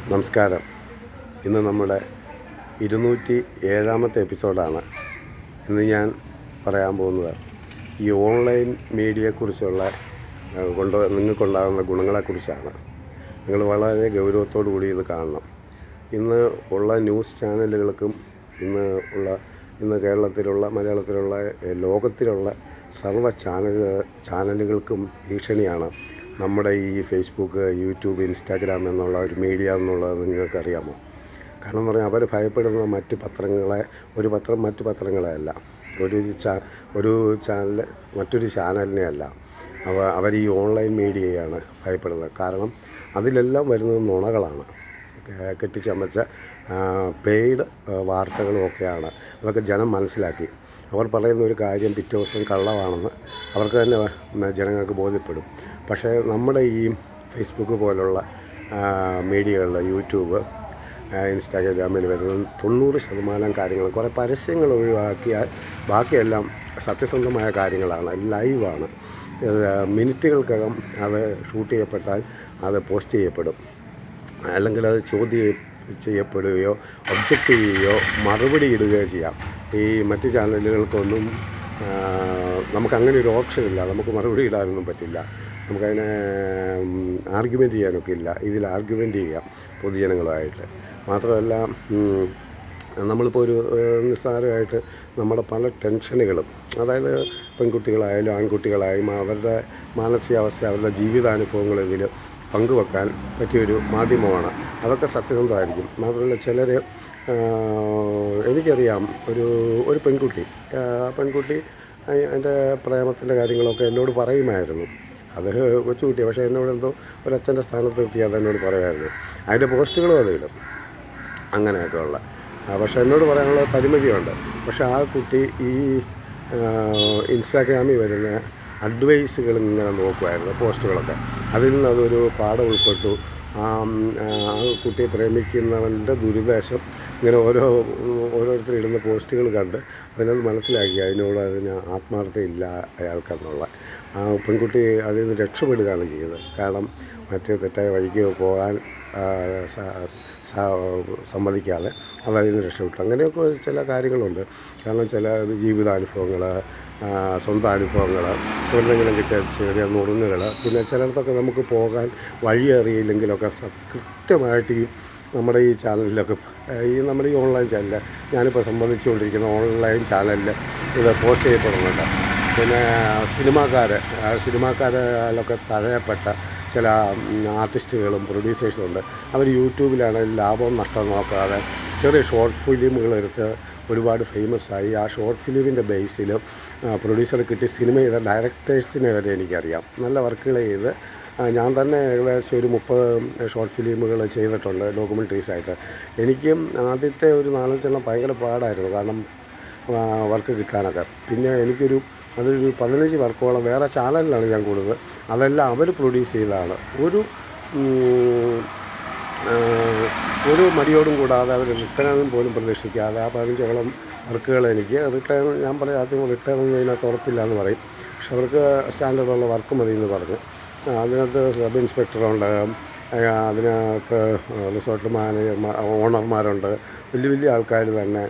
നമസ്കാരം. ഇന്ന് നമ്മുടെ 207-ാമത്തെ എപ്പിസോഡാണ്. ഇന്ന് ഞാൻ പറയാൻ പോകുന്നത് ഈ ഓൺലൈൻ മീഡിയയെക്കുറിച്ചുള്ള നിങ്ങൾക്കുണ്ടാകുന്ന ഗുണങ്ങളെക്കുറിച്ചാണ്. നിങ്ങൾ വളരെ ഗൗരവത്തോടു കൂടി ഇത് കാണണം. ഇന്ന് ഉള്ള ന്യൂസ് ചാനലുകൾക്കും ഇന്ന് കേരളത്തിലുള്ള, മലയാളത്തിലുള്ള, ലോകത്തിലുള്ള സർവ്വ ചാനലുകൾക്കും ഭീഷണിയാണ് നമ്മുടെ ഈ ഫേസ്ബുക്ക്, യൂട്യൂബ്, ഇൻസ്റ്റാഗ്രാം എന്നുള്ള ഒരു മീഡിയ എന്നുള്ളത് നിങ്ങൾക്കറിയാമോ? കാരണം എന്ന് പറഞ്ഞാൽ അവർ ഭയപ്പെടുന്ന ഒരു പത്രം മറ്റു പത്രങ്ങളെ അല്ല, ഒരു ചാനൽ മറ്റൊരു ചാനലിനെ അല്ല, അവർ ഈ ഓൺലൈൻ മീഡിയയാണ് ഭയപ്പെടുന്നത്. കാരണം അതിലെല്ലാം വരുന്നത് നുണകളാണ്, കെട്ടിച്ചമച്ച പെയ്ഡ് വാർത്തകളുമൊക്കെയാണ്. അതൊക്കെ ജനം മനസ്സിലാക്കി. അവർ പറയുന്ന ഒരു കാര്യം പിറ്റേ ദിവസം കള്ളമാണെന്ന് അവർക്ക് തന്നെ ജനങ്ങൾക്ക് ബോധ്യപ്പെടും. പക്ഷേ നമ്മുടെ ഈ ഫേസ്ബുക്ക് പോലുള്ള മീഡിയകളിൽ, യൂട്യൂബ്, ഇൻസ്റ്റാഗ്രാമിൽ വരുന്ന 90% കാര്യങ്ങൾ കുറേ പരസ്യങ്ങൾ ഒഴിവാക്കിയാൽ ബാക്കിയെല്ലാം സത്യസന്ധമായ കാര്യങ്ങളാണ്, ലൈവാണ്. മിനിറ്റുകൾക്കകം അത് ഷൂട്ട് ചെയ്യപ്പെട്ടാൽ അത് പോസ്റ്റ് ചെയ്യപ്പെടും, അല്ലെങ്കിൽ അത് ചോദ്യം ചെയ്യപ്പെടുകയോ ഒബ്ജക്റ്റ് ചെയ്യുകയോ മറുപടി ഇടുകയോ ചെയ്യാം. ഈ മറ്റ് ചാനലുകൾക്കൊന്നും നമുക്കങ്ങനെ ഒരു ഓപ്ഷനില്ല. നമുക്ക് മറുപടി ഇടാനൊന്നും പറ്റില്ല. നമുക്കതിനെ ആർഗ്യുമെൻറ്റ് ചെയ്യാനൊക്കെ ഇല്ല. ഇതിൽ ആർഗ്യുമെൻറ്റ് ചെയ്യാം പൊതുജനങ്ങളുമായിട്ട്. മാത്രമല്ല, നമ്മളിപ്പോൾ ഒരു നിസ്സാരമായിട്ട് നമ്മുടെ പല ടെൻഷനുകളും, അതായത് പെൺകുട്ടികളായാലും ആൺകുട്ടികളായാലും അവരുടെ മാനസികാവസ്ഥ, അവരുടെ ജീവിതാനുഭവങ്ങൾ ഇതിൽ പങ്കുവെക്കാൻ പറ്റിയൊരു മാധ്യമമാണ്. അതൊക്കെ സത്യസന്ധമായിരിക്കും. മാത്രമല്ല, ചിലർ, എനിക്കറിയാം, ഒരു പെൺകുട്ടി അതിൻ്റെ പ്രേമത്തിൻ്റെ കാര്യങ്ങളൊക്കെ എന്നോട് പറയുമായിരുന്നു. അത് കൊച്ചുകുട്ടിയാണ്, പക്ഷേ എന്നോടെന്തോ ഒരച്ഛൻ്റെ സ്ഥാനത്ത് നിർത്തി അതെന്നോട് പറയുമായിരുന്നു. അതിൻ്റെ പോസ്റ്റുകളും അതിടും, അങ്ങനെയൊക്കെ ഉള്ള. പക്ഷേ എന്നോട് പറയാനുള്ള പരിമിതിയുണ്ട്. പക്ഷേ ആ കുട്ടി ഈ ഇൻസ്റ്റാഗ്രാമിൽ വരുന്ന അഡ്വൈസുകൾ ഇങ്ങനെ നോക്കുമായിരുന്നു, പോസ്റ്റുകളൊക്കെ. അതിൽ നിന്ന് അതൊരു പാഠം ഉൾപ്പെട്ടു. ആ കുട്ടിയെ പ്രേമിക്കുന്നവൻ്റെ ദുരുദ്ദേശം ഇങ്ങനെ ഓരോരുത്തർ ഇടുന്ന പോസ്റ്റുകൾ കണ്ട് അതിനത് മനസ്സിലാക്കി. അതിന് ആത്മാർത്ഥതയില്ല അയാൾക്കെന്നുള്ള. ആ പെൺകുട്ടി അതിൽ നിന്ന് രക്ഷപ്പെടുകയാണ് ചെയ്തത്. കാരണം മറ്റേ തെറ്റായ വഴിക്ക് പോകാൻ സമ്മതിക്കാതെ അതതിൽ നിന്ന് രക്ഷപ്പെട്ടു. അങ്ങനെയൊക്കെ ചില കാര്യങ്ങളുണ്ട്. കാരണം ചില ജീവിതാനുഭവങ്ങൾ, സ്വന്തം അനുഭവങ്ങൾ, എവിടെയെങ്കിലും കിട്ടിയ ചെറിയ നുറുങ്ങുകൾ, പിന്നെ ചിലയിടത്തൊക്കെ നമുക്ക് പോകാൻ വഴി അറിയില്ലെങ്കിലൊക്കെ കൃത്യമായിട്ട് നമ്മുടെ ഈ ചാനലിലൊക്കെ, നമ്മുടെ ഈ ഓൺലൈൻ ചാനലിൽ, ഞാനിപ്പോൾ സംബന്ധിച്ചുകൊണ്ടിരിക്കുന്ന ഓൺലൈൻ ചാനലിൽ ഇത് പോസ്റ്റ് ചെയ്യപ്പെടുന്നുണ്ട്. പിന്നെ സിനിമാക്കാരിലൊക്കെ തഴയപ്പെട്ട ചില ആർട്ടിസ്റ്റുകളും പ്രൊഡ്യൂസേഴ്സും ഉണ്ട്. അവർ യൂട്യൂബിലാണെങ്കിൽ ലാഭവും നഷ്ടവും നോക്കാതെ ചെറിയ ഷോർട്ട് ഫിലിമുകളെടുത്ത് ഒരുപാട് ഫേമസായി. ആ ഷോർട്ട് ഫിലിമിൻ്റെ ബേസിൽ പ്രൊഡ്യൂസറെ കിട്ടി സിനിമ ചെയ്ത ഡയറക്ടേഴ്സിനെ വരെ എനിക്കറിയാം. നല്ല വർക്കുകൾ ചെയ്ത് ഞാൻ തന്നെ ഏകദേശം ഒരു 30 ഷോർട്ട് ഫിലിമുകൾ ചെയ്തിട്ടുണ്ട്, ഡോക്യുമെൻ്ററീസായിട്ട്. എനിക്കും ആദ്യത്തെ ഒരു 4-5 ഭയങ്കര പാടായിരുന്നു, കാരണം വർക്ക് കിട്ടാനൊക്കെ. പിന്നെ അതൊരു 15 വർക്കോളം വേറെ ചാനലിലാണ് ഞാൻ കൂടുതൽ. അതെല്ലാം അവർ പ്രൊഡ്യൂസ് ചെയ്തതാണ്. ഒരു മടിയോടും കൂടാതെ അവർ റിട്ടേൺ പോലും പ്രതീക്ഷിക്കാതെ ആ 15ഓളം വർക്കുകൾ എനിക്ക് ഞാൻ പറയും, ആദ്യം റിട്ടേൺ ഒന്നും ഇതിനകത്ത് ഉറപ്പില്ല എന്ന് പറയും. പക്ഷെ അവർക്ക് സ്റ്റാൻഡേർഡുള്ള വർക്ക് മതി എന്ന് പറഞ്ഞ് അതിനകത്ത് സബ് ഇൻസ്പെക്ടറുണ്ട്, അതിനകത്ത് റിസോർട്ട് ഓണർമാരുണ്ട്, വലിയ ആൾക്കാർ തന്നെ.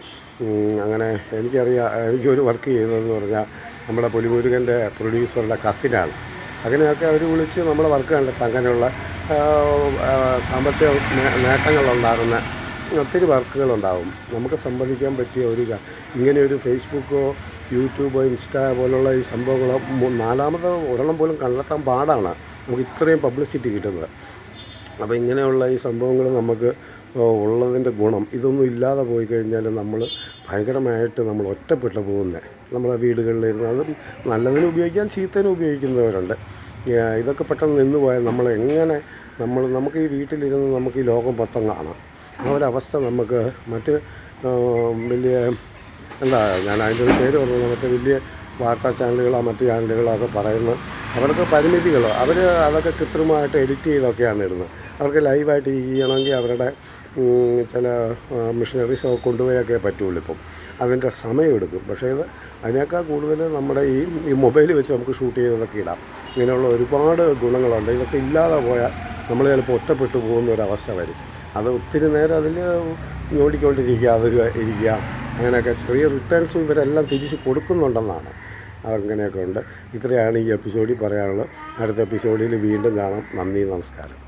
അങ്ങനെ എനിക്കൊരു വർക്ക് ചെയ്തതെന്ന് പറഞ്ഞാൽ നമ്മുടെ പുലിമുരുകൻ്റെ പ്രൊഡ്യൂസറുടെ കസിനാണ്. അങ്ങനെയൊക്കെ അവർ വിളിച്ച് നമ്മളെ വർക്ക് കണ്ടിട്ട് അങ്ങനെയുള്ള സാമ്പത്തിക നേട്ടങ്ങളുണ്ടാകുന്ന ഒത്തിരി വർക്കുകളുണ്ടാകും. നമുക്ക് സംവദിക്കാൻ പറ്റിയ ഇങ്ങനെയൊരു ഫേസ്ബുക്കോ യൂട്യൂബോ ഇൻസ്റ്റ പോലുള്ള ഈ സംഭവങ്ങളോ നാലാമത് ഒരെണ്ണം പോലും കണ്ടെത്താൻ പാടാണ്, നമുക്ക് ഇത്രയും പബ്ലിസിറ്റി കിട്ടുന്നത്. അപ്പോൾ ഇങ്ങനെയുള്ള ഈ സംഭവങ്ങൾ നമുക്ക് ഉള്ളതിൻ്റെ ഗുണം, ഇതൊന്നും ഇല്ലാതെ പോയി കഴിഞ്ഞാൽ ഭയങ്കരമായിട്ട് നമ്മൾ ഒറ്റപ്പെട്ടു പോകുന്നത്. നമ്മളെ വീടുകളിലിരുന്ന് അത് നല്ലതിനും ഉപയോഗിക്കാൻ ചീത്തനും ഉപയോഗിക്കുന്നവരുണ്ട്. ഇതൊക്കെ പെട്ടെന്ന് നിന്ന് പോയാൽ നമുക്ക് ഈ വീട്ടിലിരുന്ന് നമുക്ക് ഈ ലോകം മൊത്തം കാണാം. ആ ഒരവസ്ഥ നമുക്ക് മറ്റ് വലിയ ഞാൻ അതിൻ്റെ ഒരു പേര് പറഞ്ഞത്, മറ്റേ വലിയ വാർത്താ ചാനലുകളോ മറ്റ് ചാനലുകളോ ഒക്കെ പറയുന്നത് അവർക്ക് പരിമിതികളോ, അവർ അതൊക്കെ കൃത്രിമമായിട്ട് എഡിറ്റ് ചെയ്തൊക്കെയാണ് ഇടുന്നത്. അവർക്ക് ലൈവായിട്ട് ചെയ്യണമെങ്കിൽ അവരുടെ ചില മെഷീനറീസൊക്കെ കൊണ്ടുപോയൊക്കെ പറ്റുള്ളൂ. ഇപ്പം അതിൻ്റെ സമയമെടുക്കും. പക്ഷേ അതിനേക്കാൾ കൂടുതൽ നമ്മുടെ ഈ മൊബൈൽ വെച്ച് നമുക്ക് ഷൂട്ട് ചെയ്തതൊക്കെ ഇടാം. ഇങ്ങനെയുള്ള ഒരുപാട് ഗുണങ്ങളുണ്ട്. ഇതൊക്കെ ഇല്ലാതെ പോയാൽ നമ്മൾ ചിലപ്പോൾ ഒറ്റപ്പെട്ടു പോകുന്ന ഒരവസ്ഥ വരും. അത് ഒത്തിരി നേരം അതിൽ ഞോണ്ടിക്കൊണ്ടിരിക്കുക, അത് ഇരിക്കുക, അങ്ങനെയൊക്കെ ചെറിയ റിട്ടേൺസും ഇവരെല്ലാം തിരിച്ച് കൊടുക്കുന്നുണ്ടെന്നാണ്. അങ്ങനെയൊക്കെ ഉണ്ട്. ഇത്രയാണ് ഈ എപ്പിസോഡിൽ പറയാനുള്ളത്. അടുത്ത എപ്പിസോഡിൽ വീണ്ടും കാണാം. നന്ദി, നമസ്കാരം.